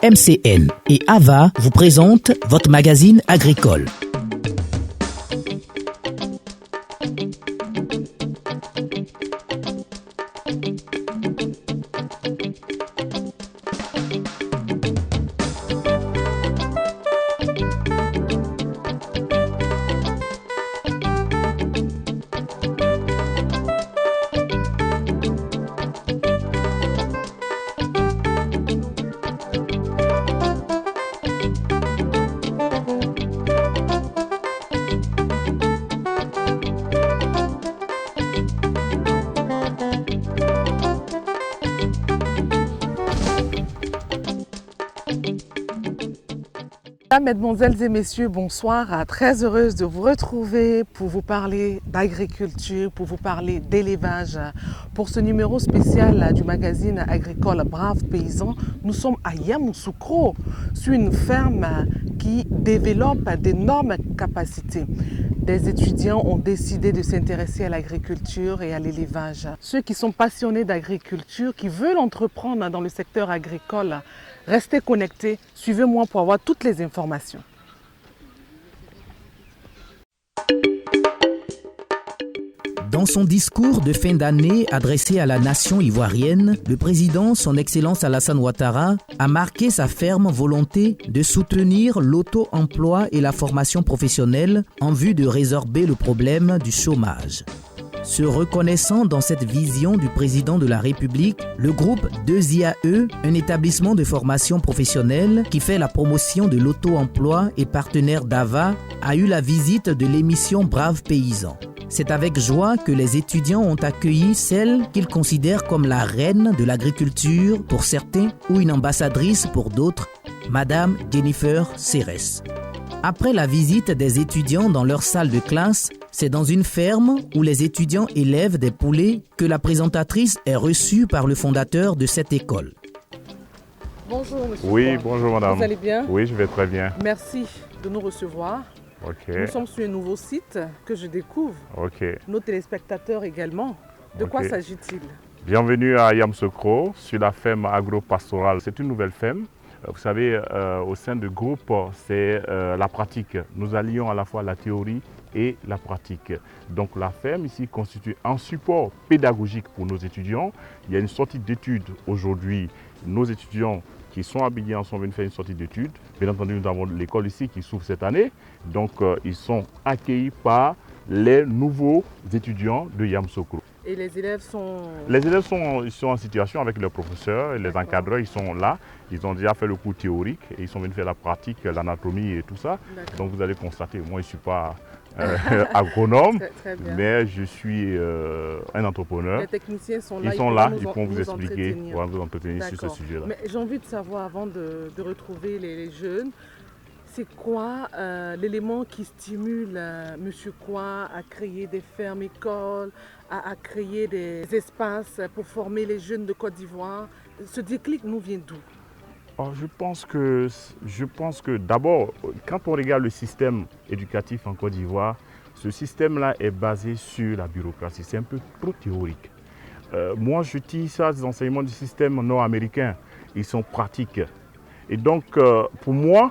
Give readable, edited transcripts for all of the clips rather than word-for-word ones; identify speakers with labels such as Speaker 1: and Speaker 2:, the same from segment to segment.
Speaker 1: MCN et AVA vous présentent votre magazine agricole.
Speaker 2: Mesdemoiselles et messieurs, bonsoir. Très heureuse de vous retrouver pour vous parler d'agriculture, pour vous parler d'élevage. Pour ce numéro spécial du magazine agricole Brave Paysan, nous sommes à Yamoussoukro, sur une ferme qui développe d'énormes capacités. Des étudiants ont décidé de s'intéresser à l'agriculture et à l'élevage. Ceux qui sont passionnés d'agriculture, qui veulent entreprendre dans le secteur agricole, restez connectés, suivez-moi pour avoir toutes les informations.
Speaker 1: Dans son discours de fin d'année adressé à la nation ivoirienne, le président, son Excellence Alassane Ouattara, a marqué sa ferme volonté de soutenir l'auto-emploi et la formation professionnelle en vue de résorber le problème du chômage. Se reconnaissant dans cette vision du président de la République, le groupe 2IAE, un établissement de formation professionnelle qui fait la promotion de l'auto-emploi et partenaire d'AVA, a eu la visite de l'émission Brave Paysan. C'est avec joie que les étudiants ont accueilli celle qu'ils considèrent comme la reine de l'agriculture pour certains ou une ambassadrice pour d'autres, Madame Jennifer Serres. Après la visite des étudiants dans leur salle de classe, c'est dans une ferme où les étudiants élèvent des poulets que la présentatrice est reçue par le fondateur de cette école.
Speaker 2: Bonjour monsieur.
Speaker 3: Oui, bonjour madame.
Speaker 2: Vous allez bien?
Speaker 3: Oui, je vais très bien.
Speaker 2: Merci de nous recevoir.
Speaker 3: Ok.
Speaker 2: Nous sommes sur un nouveau site que je découvre.
Speaker 3: Ok.
Speaker 2: Nos téléspectateurs également. De quoi s'agit-il?
Speaker 3: Bienvenue à Yamoussoukro, sur la ferme agro-pastorale. C'est une nouvelle ferme. Vous savez, au sein du groupe, c'est la pratique. Nous allions à la fois la théorie et la pratique. Donc la ferme ici constitue un support pédagogique pour nos étudiants. Il y a une sortie d'études aujourd'hui. Nos étudiants qui sont habillés ensemble viennent faire une sortie d'études. Bien entendu, nous avons l'école ici qui s'ouvre cette année. Donc ils sont accueillis par les nouveaux étudiants de Yamoussoukro.
Speaker 2: Et les élèves sont...
Speaker 3: Les élèves sont en situation avec leurs professeurs, et les encadreurs, ils sont là. Ils ont déjà fait le cours théorique et ils sont venus faire la pratique, l'anatomie et tout ça. Donc vous allez constater, moi je ne suis pas agronome,
Speaker 2: très bien.
Speaker 3: Mais je suis un entrepreneur.
Speaker 2: Les techniciens sont là.
Speaker 3: Ils sont là, ils pourront vous expliquer, vous entretenir sur ce sujet-là.
Speaker 2: Mais j'ai envie de savoir, avant de retrouver les jeunes, c'est quoi l'élément qui stimule Monsieur Kwa à créer des fermes-écoles, à créer des espaces pour former les jeunes de Côte d'Ivoire? Ce déclic nous vient d'où?
Speaker 3: Je pense que d'abord, quand on regarde le système éducatif en Côte d'Ivoire, ce système-là est basé sur la bureaucratie. C'est un peu trop théorique. Moi, je tire ça des enseignements du système nord-américain. Ils sont pratiques. Et donc, pour moi,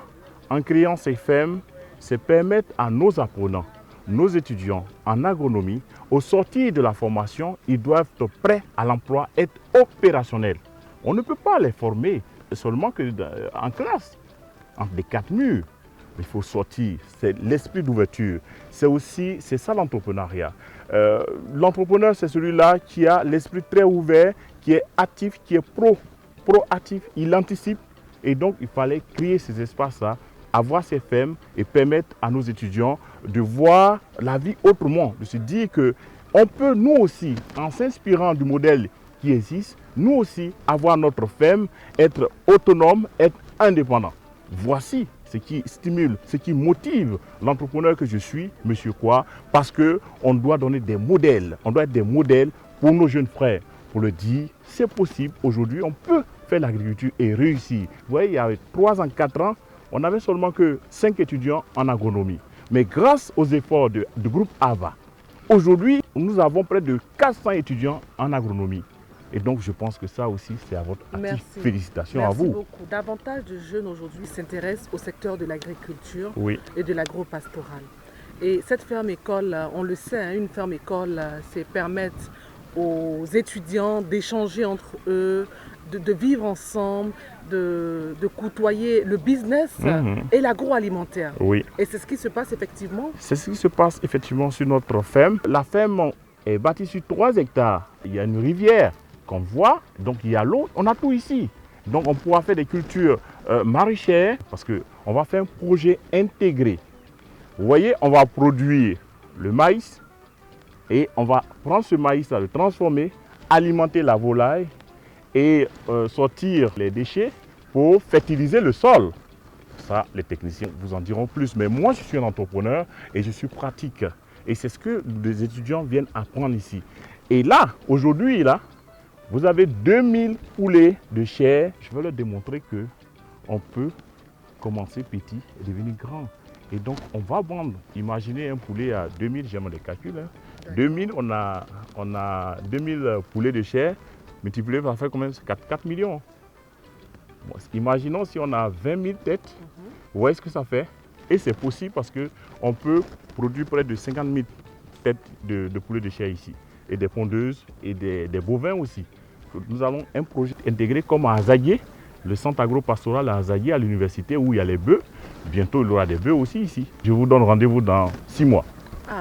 Speaker 3: en créant ces fermes, c'est permettre à nos apprenants, nos étudiants en agronomie, au sortir de la formation, ils doivent être prêts à l'emploi, être opérationnels. On ne peut pas les former seulement en classe, entre les quatre murs. Il faut sortir, c'est l'esprit d'ouverture. C'est ça l'entrepreneuriat. L'entrepreneur, c'est celui-là qui a l'esprit très ouvert, qui est actif, qui est proactif, il anticipe. Et donc, il fallait créer ces espaces-là, avoir ces fermes et permettre à nos étudiants de voir la vie autrement, de se dire qu'on peut nous aussi, en s'inspirant du modèle qui existe, nous aussi avoir notre ferme, être autonome, être indépendant. Voici ce qui stimule, ce qui motive l'entrepreneur que je suis, M. Kwa, parce qu'on doit donner des modèles, on doit être des modèles pour nos jeunes frères, pour leur dire c'est possible, aujourd'hui on peut faire l'agriculture et réussir. Vous voyez, il y a 3 ans, 4 ans, on n'avait seulement que 5 étudiants en agronomie. Mais grâce aux efforts du groupe AVA, aujourd'hui, nous avons près de 400 étudiants en agronomie. Et donc, je pense que ça aussi, c'est à votre actif.
Speaker 2: Merci.
Speaker 3: Félicitations
Speaker 2: Merci
Speaker 3: à vous.
Speaker 2: beaucoup. Davantage de jeunes aujourd'hui s'intéressent au secteur de l'agriculture
Speaker 3: Oui,
Speaker 2: et de l'agro-pastoral. Et cette ferme-école, on le sait, hein, une ferme-école, c'est permettre aux étudiants d'échanger entre eux, de vivre ensemble, de côtoyer le business et l'agroalimentaire.
Speaker 3: oui.
Speaker 2: Et c'est ce qui se passe effectivement.
Speaker 3: C'est ce qui se passe effectivement sur notre ferme. La ferme est bâtie sur 3 hectares. Il y a une rivière qu'on voit, donc il y a l'eau, on a tout ici. Donc on pourra faire des cultures maraîchères parce qu'on va faire un projet intégré. Vous voyez, on va produire le maïs et on va prendre ce maïs-là, le transformer, alimenter la volaille et sortir les déchets pour fertiliser le sol. Ça, les techniciens vous en diront plus. Mais moi, je suis un entrepreneur et je suis pratique. Et c'est ce que les étudiants viennent apprendre ici. Et là, aujourd'hui, là, vous avez 2000 poulets de chair. Je vais leur démontrer qu'on peut commencer petit et devenir grand. Et donc, on va vendre. Imaginez un poulet à 2000, j'aime les calculs. 2000, on a 2000 poulets de chair. Multiplié par faire combien? 4 millions. Bon, imaginons si on a 20 000 têtes. Vous voyez ce que ça fait? Et c'est possible parce qu'on peut produire près de 50 000 têtes de poulets de chair ici. Et des pondeuses et des bovins aussi. Nous avons un projet intégré comme à Azaguié, le centre agro-pastoral à Azaguié à l'université où il y a les bœufs. Bientôt, il y aura des bœufs aussi ici. Je vous donne rendez-vous dans 6 mois.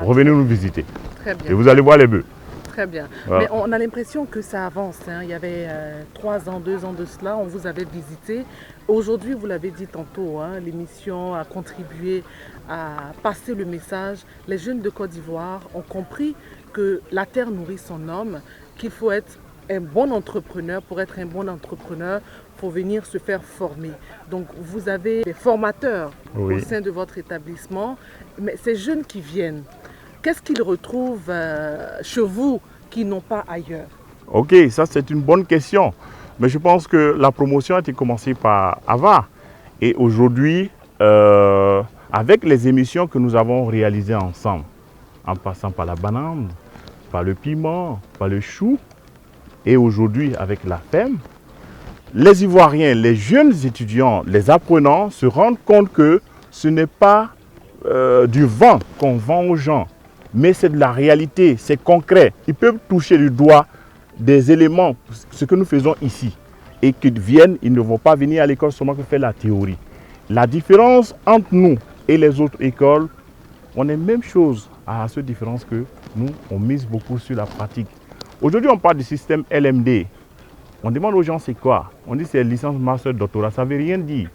Speaker 3: Revenez nous visiter.
Speaker 2: Très bien.
Speaker 3: Et vous allez voir les bœufs.
Speaker 2: Très bien.
Speaker 3: Voilà.
Speaker 2: Mais on a l'impression que ça avance. Hein. Il y avait 3 ans, 2 ans de cela, on vous avait visité. Aujourd'hui, vous l'avez dit tantôt, hein, l'émission a contribué à passer le message. Les jeunes de Côte d'Ivoire ont compris que la terre nourrit son homme, qu'il faut être un bon entrepreneur. Pour être un bon entrepreneur, il faut venir se faire former. Donc, vous avez des formateurs
Speaker 3: Oui.
Speaker 2: au sein de votre établissement. Mais ces jeunes qui viennent, qu'est-ce qu'ils retrouvent chez vous qu'ils n'ont pas ailleurs?
Speaker 3: Ok, ça c'est une bonne question. Mais je pense que la promotion a été commencée par Ava. Et aujourd'hui, avec les émissions que nous avons réalisées ensemble, en passant par la banane, par le piment, par le chou, et aujourd'hui avec la ferme, les Ivoiriens, les jeunes étudiants, les apprenants se rendent compte que ce n'est pas du vent qu'on vend aux gens, mais c'est de la réalité, c'est concret. Ils peuvent toucher du doigt des éléments, ce que nous faisons ici, et qu'ils viennent, ils ne vont pas venir à l'école seulement pour faire la théorie. La différence entre nous et les autres écoles, on est même chose, à cette différence que nous, on mise beaucoup sur la pratique. Aujourd'hui, on parle du système LMD. On demande aux gens c'est quoi? On dit c'est licence, master, doctorat, ça ne veut rien dire.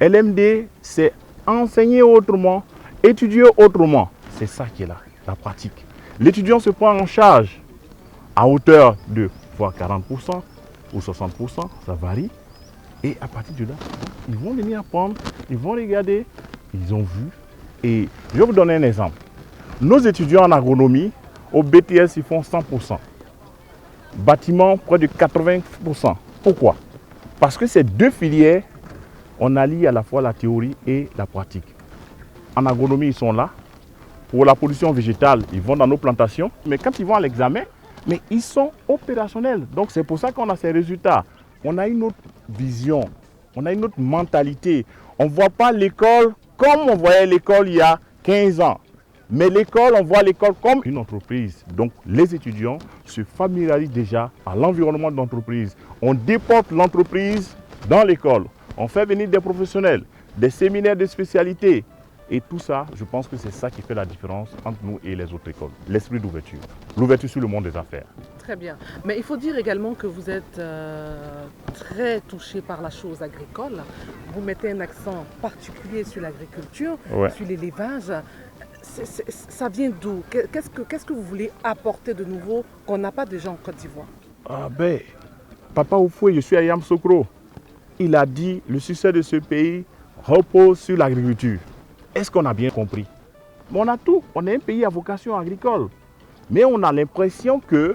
Speaker 3: LMD, c'est enseigner autrement, étudier autrement. C'est ça qui est là, la pratique. L'étudiant se prend en charge à hauteur de voire 40% ou 60%, ça varie. Et à partir de là, ils vont venir apprendre, ils vont regarder, ils ont vu. Et je vais vous donner un exemple. Nos étudiants en agronomie, au BTS, ils font 100%. Bâtiment, près de 80%. Pourquoi? Parce que ces deux filières, on allie à la fois la théorie et la pratique. En agronomie, ils sont là. Pour la production végétale, ils vont dans nos plantations. Mais quand ils vont à l'examen, mais ils sont opérationnels. Donc c'est pour ça qu'on a ces résultats. On a une autre vision, on a une autre mentalité. On ne voit pas l'école comme on voyait l'école il y a 15 ans. Mais l'école, on voit l'école comme une entreprise. Donc les étudiants se familiarisent déjà à l'environnement de l'entreprise. On déporte l'entreprise dans l'école. On fait venir des professionnels, des séminaires de spécialité. Et tout ça, je pense que c'est ça qui fait la différence entre nous et les autres écoles. L'esprit d'ouverture. L'ouverture sur le monde des affaires.
Speaker 2: Très bien. Mais il faut dire également que vous êtes très touché par la chose agricole. Vous mettez un accent particulier sur l'agriculture,
Speaker 3: Ouais.
Speaker 2: sur l'élevage. Ça vient d'où? Qu'est-ce que vous voulez apporter de nouveau qu'on n'a pas déjà en Côte d'Ivoire?
Speaker 3: Ah ben, Papa Oufoué, je suis à Yamoussoukro. Il a dit le succès de ce pays repose sur l'agriculture. Est-ce qu'on a bien compris? Mais on a tout. On est un pays à vocation agricole. Mais on a l'impression que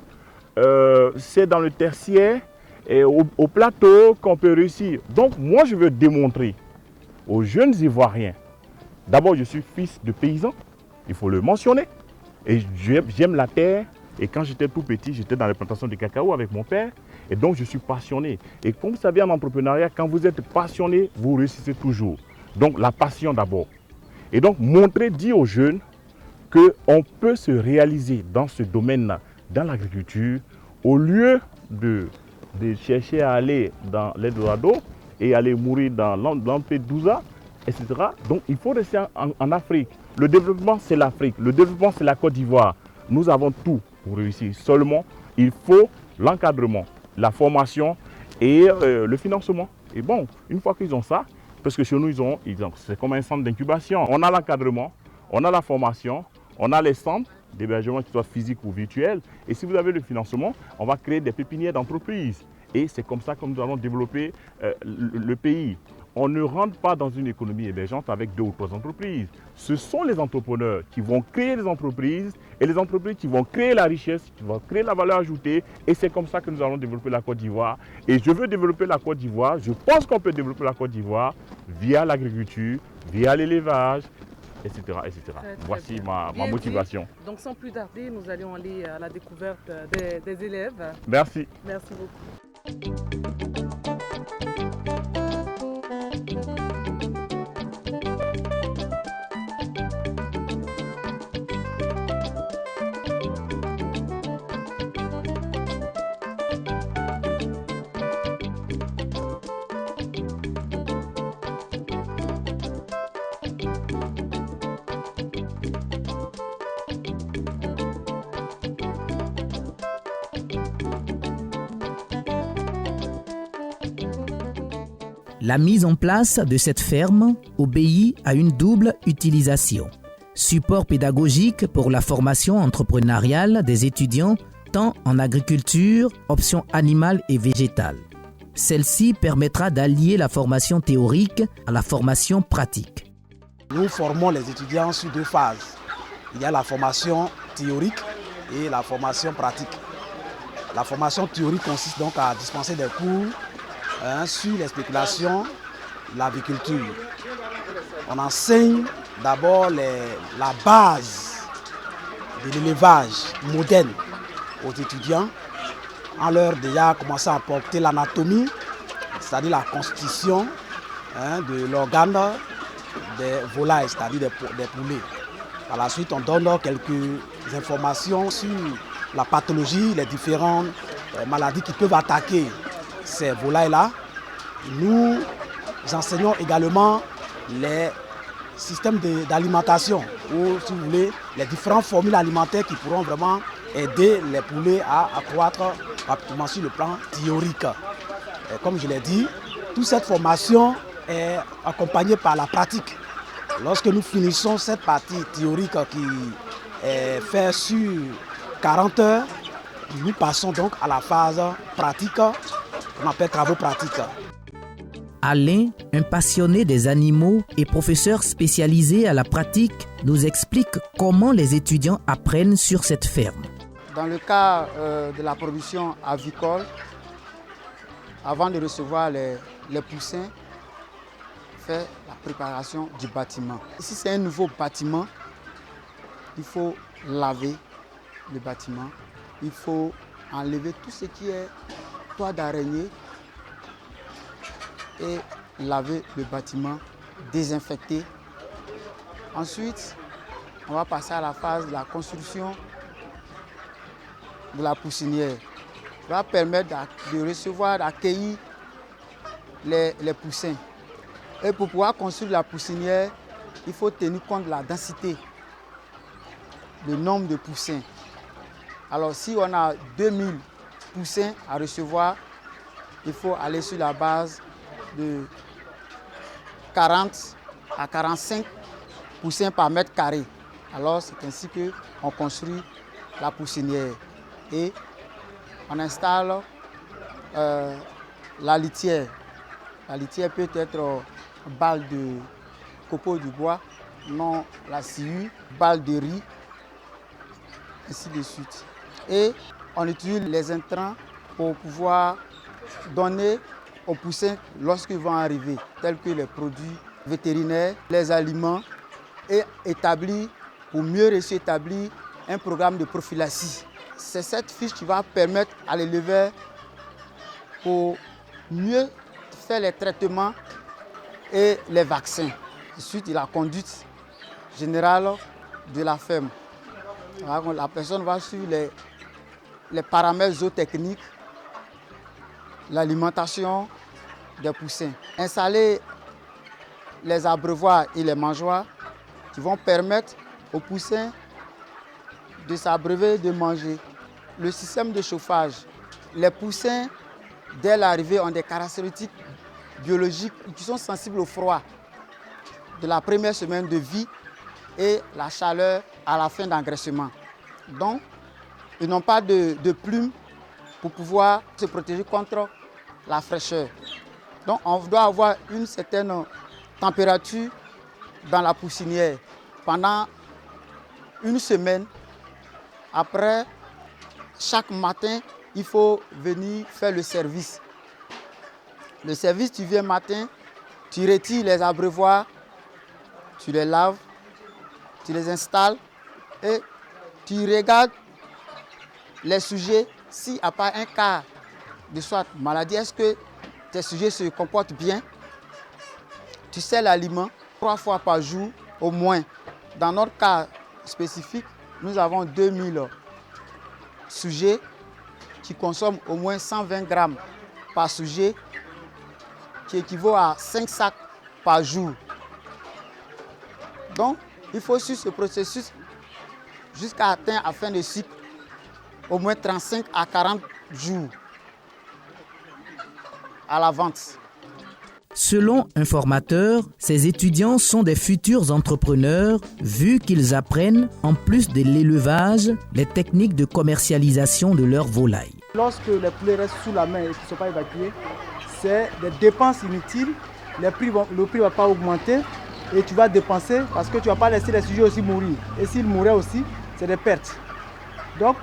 Speaker 3: c'est dans le tertiaire et au plateau qu'on peut réussir. Donc moi, je veux démontrer aux jeunes Ivoiriens. D'abord, je suis fils de paysan. Il faut le mentionner. Et j'aime la terre. Et quand j'étais tout petit, j'étais dans les plantations de cacao avec mon père. Et donc, je suis passionné. Et comme vous savez, en entrepreneuriat, quand vous êtes passionné, vous réussissez toujours. Donc, la passion d'abord. Et donc, dire aux jeunes qu'on peut se réaliser dans ce domaine-là, dans l'agriculture, au lieu de chercher à aller dans l'Eldorado et aller mourir dans Lampedusa, etc. Donc, il faut rester en Afrique. Le développement, c'est l'Afrique. Le développement, c'est la Côte d'Ivoire. Nous avons tout pour réussir. Seulement, il faut l'encadrement, la formation et le financement. Et bon, une fois qu'ils ont ça, parce que chez nous, c'est comme un centre d'incubation. On a l'encadrement, on a la formation, on a les centres d'hébergement qui soient physiques ou virtuels. Et si vous avez le financement, on va créer des pépinières d'entreprises. Et c'est comme ça que nous allons développer le pays. On ne rentre pas dans une économie émergente avec 2 ou 3 entreprises. Ce sont les entrepreneurs qui vont créer des entreprises et les entreprises qui vont créer la richesse, qui vont créer la valeur ajoutée. Et c'est comme ça que nous allons développer la Côte d'Ivoire. Et je veux développer la Côte d'Ivoire. Je pense qu'on peut développer la Côte d'Ivoire via l'agriculture, via l'élevage, etc. etc. Voici ma motivation.
Speaker 2: Dit. Donc sans plus tarder, nous allons aller à la découverte des élèves.
Speaker 3: Merci.
Speaker 2: Merci beaucoup.
Speaker 1: La mise en place de cette ferme obéit à une double utilisation. Support pédagogique pour la formation entrepreneuriale des étudiants, tant en agriculture, options animales et végétales. Celle-ci permettra d'allier la formation théorique à la formation pratique.
Speaker 4: Nous formons les étudiants sur 2 phases. Il y a la formation théorique et la formation pratique. La formation théorique consiste donc à dispenser des cours sur les spéculations, l'aviculture. On enseigne d'abord la base de l'élevage moderne aux étudiants en leur déjà commençant à apporter l'anatomie, c'est-à-dire la constitution de l'organe des volailles, c'est-à-dire des poulets. Par la suite, on donne quelques informations sur la pathologie, les différentes maladies qui peuvent attaquer ces volailles-là. Nous enseignons également les systèmes d'alimentation, ou si vous voulez, les différentes formules alimentaires qui pourront vraiment aider les poulets à accroître rapidement sur le plan théorique. Et comme je l'ai dit, toute cette formation est accompagnée par la pratique. Lorsque nous finissons cette partie théorique qui est faite sur 40 heures, nous passons donc à la phase pratique, qu'on appelle travaux pratiques.
Speaker 1: Alain, un passionné des animaux et professeur spécialisé à la pratique, nous explique comment les étudiants apprennent sur cette ferme.
Speaker 5: Dans le cas de la production avicole, avant de recevoir les poussins, on fait la préparation du bâtiment. Si c'est un nouveau bâtiment, il faut laver le bâtiment, il faut enlever tout ce qui est toit d'araignée et laver le bâtiment, désinfecter. Ensuite, on va passer à la phase de la construction de la poussinière. Ça va permettre de recevoir, d'accueillir les poussins. Et pour pouvoir construire la poussinière, il faut tenir compte de la densité, le nombre de poussins. Alors si on a 2000 poussins à recevoir, il faut aller sur la base de 40 à 45 poussins par mètre carré. Alors c'est ainsi qu'on construit la poussinière. Et on installe la litière. La litière peut être balle de copeaux du bois, non la sciure, balle de riz, ainsi de suite. Et on utilise les intrants pour pouvoir donner aux poussins lorsqu'ils vont arriver, tels que les produits vétérinaires, les aliments, et établir, pour mieux réussir, établir un programme de prophylaxie. C'est cette fiche qui va permettre à l'éleveur pour mieux faire les traitements et les vaccins. Ensuite, la conduite générale de la ferme. La personne va suivre les paramètres zootechniques, l'alimentation des poussins. Installer les abreuvoirs et les mangeoires qui vont permettre aux poussins de s'abreuver, de manger. Le système de chauffage. Les poussins, dès l'arrivée, ont des caractéristiques biologiques qui sont sensibles au froid de la première semaine de vie et la chaleur à la fin d'engraissement. Donc, ils n'ont pas de plumes pour pouvoir se protéger contre la fraîcheur. Donc, on doit avoir une certaine température dans la poussinière pendant une semaine. Après, chaque matin, il faut venir faire le service. Le service, tu viens matin, tu retires les abreuvoirs, tu les laves, tu les installes et tu regardes les sujets. S'il n'y a pas un cas de soit maladie, est-ce que tes sujets se comportent bien? Tu sers l'aliment 3 fois par jour au moins. Dans notre cas spécifique, nous avons 2000 sujets qui consomment au moins 120 grammes par sujet, qui équivaut à 5 sacs par jour. Donc, il faut suivre ce processus jusqu'à atteindre à fin de cycle au moins 35 à 40 jours à la vente.
Speaker 1: Selon un formateur, ces étudiants sont des futurs entrepreneurs vu qu'ils apprennent, en plus de l'élevage, les techniques de commercialisation de leurs volailles.
Speaker 4: Lorsque les poulets restent sous la main et qu'ils ne sont pas évacués, c'est des dépenses inutiles. Le prix ne va pas augmenter et tu vas dépenser parce que tu ne vas pas laisser les sujets aussi mourir. Et s'ils mouraient aussi, c'est des pertes. Donc,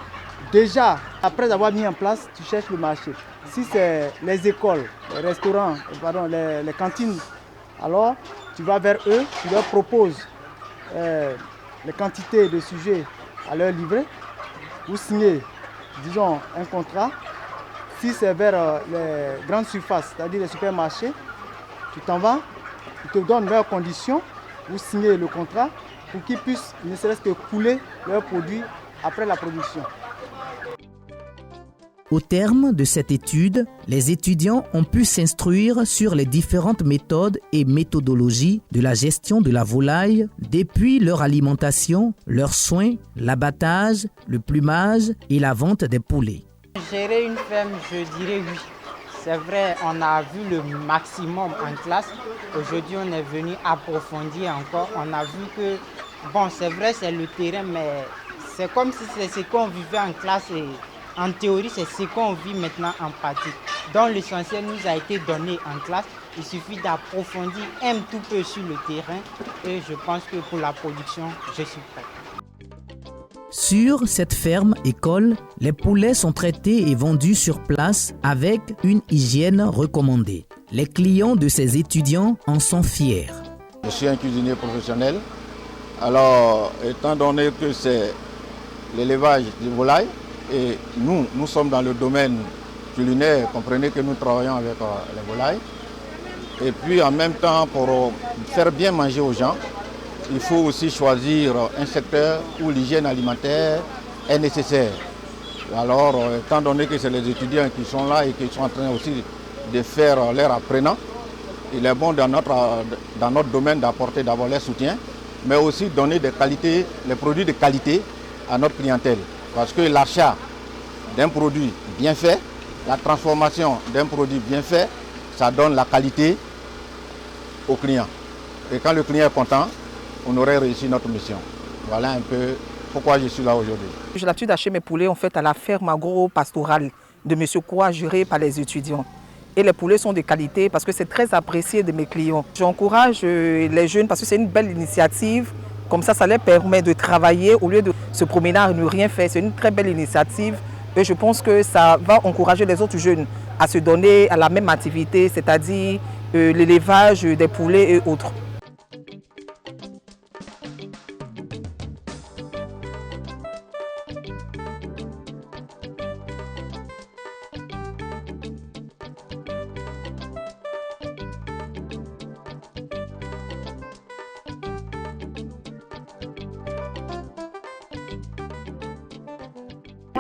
Speaker 4: déjà, après avoir mis en place, tu cherches le marché. Si c'est les écoles, les restaurants, les cantines, alors tu vas vers eux, tu leur proposes les quantités de sujets à leur livrer. Vous signez, disons, un contrat. Si c'est vers les grandes surfaces, c'est-à-dire les supermarchés, tu t'en vas, ils te donnent leurs conditions, vous signez le contrat pour qu'ils puissent ne serait-ce que couler leurs produits après la production.
Speaker 1: Au terme de cette étude, les étudiants ont pu s'instruire sur les différentes méthodes et méthodologies de la gestion de la volaille, depuis leur alimentation, leurs soins, l'abattage, le plumage et la vente des poulets.
Speaker 6: Gérer une ferme, je dirais oui. C'est vrai, on a vu le maximum en classe. Aujourd'hui, on est venu approfondir encore. On a vu que, bon, c'est vrai, c'est le terrain, mais c'est comme si c'est ce qu'on vivait en classe et en théorie, c'est ce qu'on vit maintenant en pratique. Donc l'essentiel nous a été donné en classe. Il suffit d'approfondir un tout peu sur le terrain et je pense que pour la production, je suis prêt.
Speaker 1: Sur cette ferme-école, les poulets sont traités et vendus sur place avec une hygiène recommandée. Les clients de ces étudiants en sont fiers.
Speaker 7: Je suis un cuisinier professionnel. Alors, étant donné que c'est l'élevage des volailles, et nous sommes dans le domaine culinaire, comprenez que nous travaillons avec les volailles. Et puis en même temps, pour faire bien manger aux gens, il faut aussi choisir un secteur où l'hygiène alimentaire est nécessaire. Alors, étant donné que c'est les étudiants qui sont là et qui sont en train aussi de faire leur apprenant, il est bon dans notre domaine d'apporter d'abord les soutiens, mais aussi donner des qualités, les produits de qualité à notre clientèle. Parce que l'achat d'un produit bien fait, la transformation d'un produit bien fait, ça donne la qualité au client. Et quand le client est content, on aurait réussi notre mission. Voilà un peu pourquoi je suis là aujourd'hui.
Speaker 2: J'ai l'habitude d'acheter mes poulets en fait à la ferme agro-pastorale de M. Koua, gérée par les étudiants. Et les poulets sont de qualité parce que c'est très apprécié de mes clients. J'encourage les jeunes parce que c'est une belle initiative. Comme ça leur permet de travailler au lieu de se promener à ne rien faire. C'est une très belle initiative et je pense que ça va encourager les autres jeunes à se donner à la même activité, c'est-à-dire l'élevage des poulets et autres.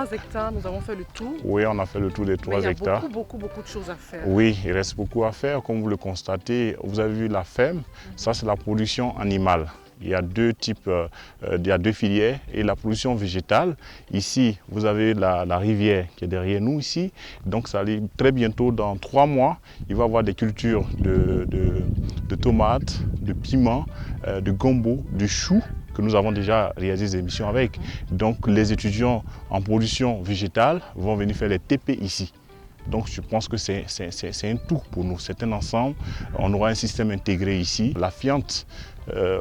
Speaker 2: 3 hectares, nous avons fait le tour.
Speaker 3: Oui, on a fait le tour des 3 hectares.
Speaker 2: Il y a beaucoup de choses à faire.
Speaker 3: Oui, il reste beaucoup à faire. Comme vous le constatez, vous avez vu la ferme, ça c'est la production animale. Il y a deux types, il y a deux filières et la production végétale. Ici, vous avez la rivière qui est derrière nous ici. Donc ça arrive très bientôt, dans 3 mois, il va y avoir des cultures de tomates, de piments, de gombo, de choux, que nous avons déjà réalisé des émissions avec. Donc les étudiants en production végétale vont venir faire les TP ici. Donc je pense que c'est un tout pour nous, c'est un ensemble. On aura un système intégré ici. La fiente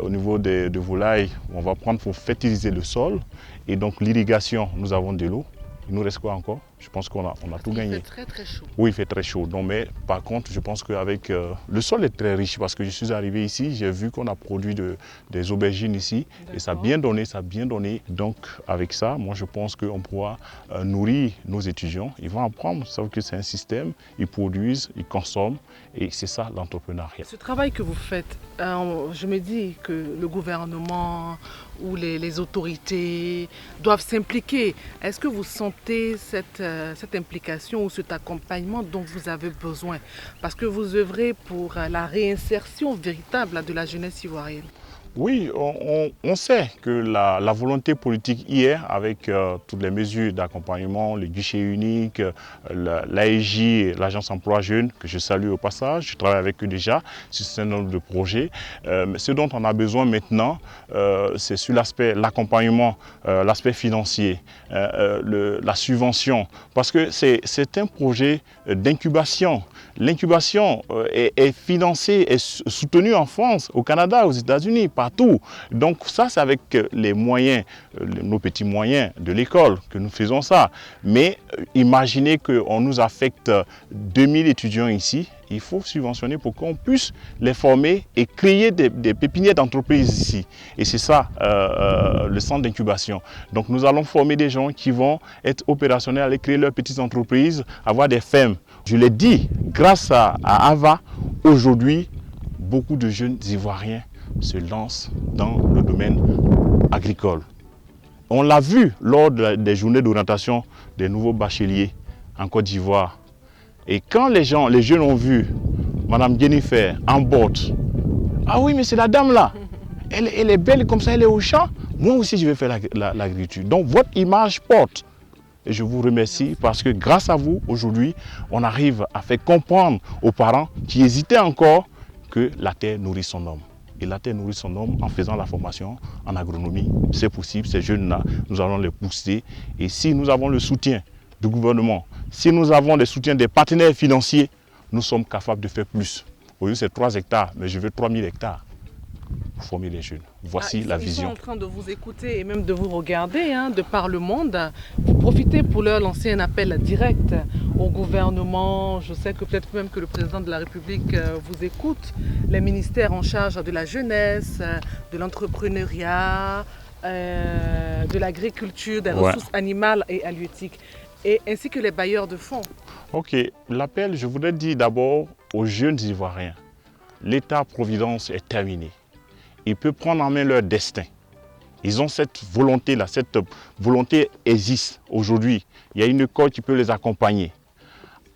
Speaker 3: au niveau de volailles, on va prendre pour fertiliser le sol. Et donc l'irrigation, nous avons de l'eau. Il nous reste quoi encore? Je pense qu'on a tout gagné.
Speaker 2: Il fait très chaud.
Speaker 3: Oui, il fait très chaud. Donc, mais par contre, je pense qu'avec le sol est très riche parce que je suis arrivé ici, j'ai vu qu'on a produit des aubergines ici et ça a bien donné, Donc avec ça, moi je pense qu'on pourra nourrir nos étudiants. Ils vont apprendre, sauf que c'est un système, ils produisent, ils consomment et c'est ça l'entrepreneuriat.
Speaker 2: Ce travail que vous faites, je me dis que le gouvernement ou les autorités doivent s'impliquer. Est-ce que vous sentez cette implication ou cet accompagnement dont vous avez besoin? Parce que vous œuvrez pour la réinsertion véritable de la jeunesse ivoirienne.
Speaker 3: Oui, on sait que la volonté politique hier, avec toutes les mesures d'accompagnement, les guichets uniques, l'AEJ, l'Agence Emploi Jeunes, que je salue au passage, je travaille avec eux déjà sur un certain nombre de projets. Ce dont on a besoin maintenant, c'est sur l'aspect, l'accompagnement, l'aspect financier, la subvention, parce que c'est un projet d'incubation. L'incubation est financée et soutenue en France, au Canada, aux États-Unis, partout. Donc ça, c'est avec les moyens, nos petits moyens de l'école que nous faisons ça. Mais imaginez qu'on nous affecte 2000 étudiants ici. Il faut subventionner pour qu'on puisse les former et créer des pépinières d'entreprises ici. Et c'est ça, le centre d'incubation. Donc nous allons former des gens qui vont être opérationnels, aller créer leurs petites entreprises, avoir des fermes. Je l'ai dit, grâce à AVA, aujourd'hui, beaucoup de jeunes Ivoiriens se lancent dans le domaine agricole. On l'a vu lors des journées d'orientation des nouveaux bacheliers en Côte d'Ivoire. Et quand les jeunes ont vu Madame Jennifer en botte, ah oui, mais c'est la dame là, elle est belle comme ça, elle est au champ, moi aussi je vais faire l'agriculture. Donc votre image porte. Et je vous remercie parce que grâce à vous, aujourd'hui, on arrive à faire comprendre aux parents qui hésitaient encore que la terre nourrit son homme. Et la terre nourrit son homme en faisant la formation en agronomie. C'est possible, ces jeunes-là, nous allons les pousser. Et si nous avons le soutien du gouvernement, si nous avons le soutien des partenaires financiers, nous sommes capables de faire plus. Aujourd'hui, c'est 3 hectares, mais je veux 3000 hectares pour former les jeunes. Voici la vision.
Speaker 2: Ils sont en train de vous écouter et même de vous regarder de par le monde. Vous profitez pour leur lancer un appel direct au gouvernement. Je sais que peut-être même que le président de la République vous écoute. Les ministères en charge de la jeunesse, de l'entrepreneuriat, de l'agriculture, des ressources animales et halieutiques, ainsi que les bailleurs de fonds.
Speaker 3: Ok, l'appel, je voudrais dire d'abord aux jeunes Ivoiriens. L'État-providence est terminé. Ils peuvent prendre en main leur destin. Ils ont cette volonté-là, cette volonté existe aujourd'hui. Il y a une école qui peut les accompagner.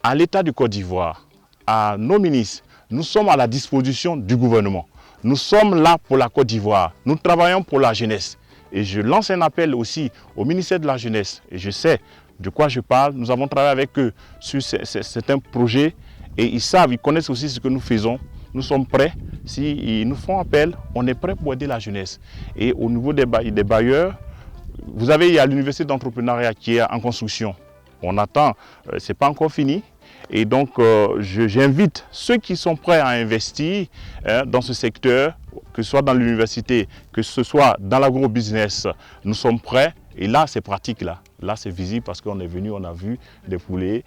Speaker 3: À l'État du Côte d'Ivoire, à nos ministres, nous sommes à la disposition du gouvernement. Nous sommes là pour la Côte d'Ivoire. Nous travaillons pour la jeunesse. Et je lance un appel aussi au ministère de la Jeunesse. Et je sais de quoi je parle. Nous avons travaillé avec eux sur certains projets. Et ils savent, ils connaissent aussi ce que nous faisons. Nous sommes prêts. S'ils nous font appel, on est prêt pour aider la jeunesse. Et au niveau des bailleurs, vous avez, il y a l'université d'entrepreneuriat qui est en construction. On attend, ce n'est pas encore fini. Et donc, j'invite ceux qui sont prêts à investir dans ce secteur, que ce soit dans l'université, que ce soit dans l'agro-business, nous sommes prêts. Et là, c'est pratique, là. Là, c'est visible parce qu'on est venu, on a vu des poulets,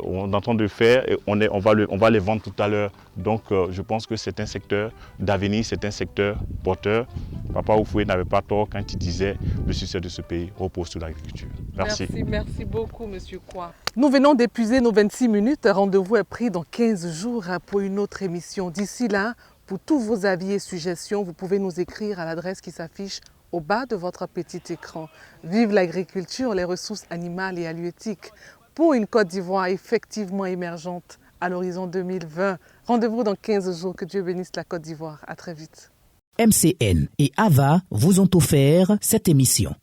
Speaker 3: on est en train de faire, et on va les vendre tout à l'heure. Donc, je pense que c'est un secteur d'avenir, c'est un secteur porteur. Papa Oufoué n'avait pas tort quand il disait le succès de ce pays repose sur l'agriculture. Merci.
Speaker 2: Merci beaucoup, Monsieur Kwa. Nous venons d'épuiser nos 26 minutes. Rendez-vous est pris dans 15 jours pour une autre émission. D'ici là, pour tous vos avis et suggestions, vous pouvez nous écrire à l'adresse qui s'affiche au bas de votre petit écran. Vive l'agriculture, les ressources animales et halieutiques pour une Côte d'Ivoire effectivement émergente à l'horizon 2020. Rendez-vous dans 15 jours. Que Dieu bénisse la Côte d'Ivoire. À très vite.
Speaker 1: MCN et AVA vous ont offert cette émission.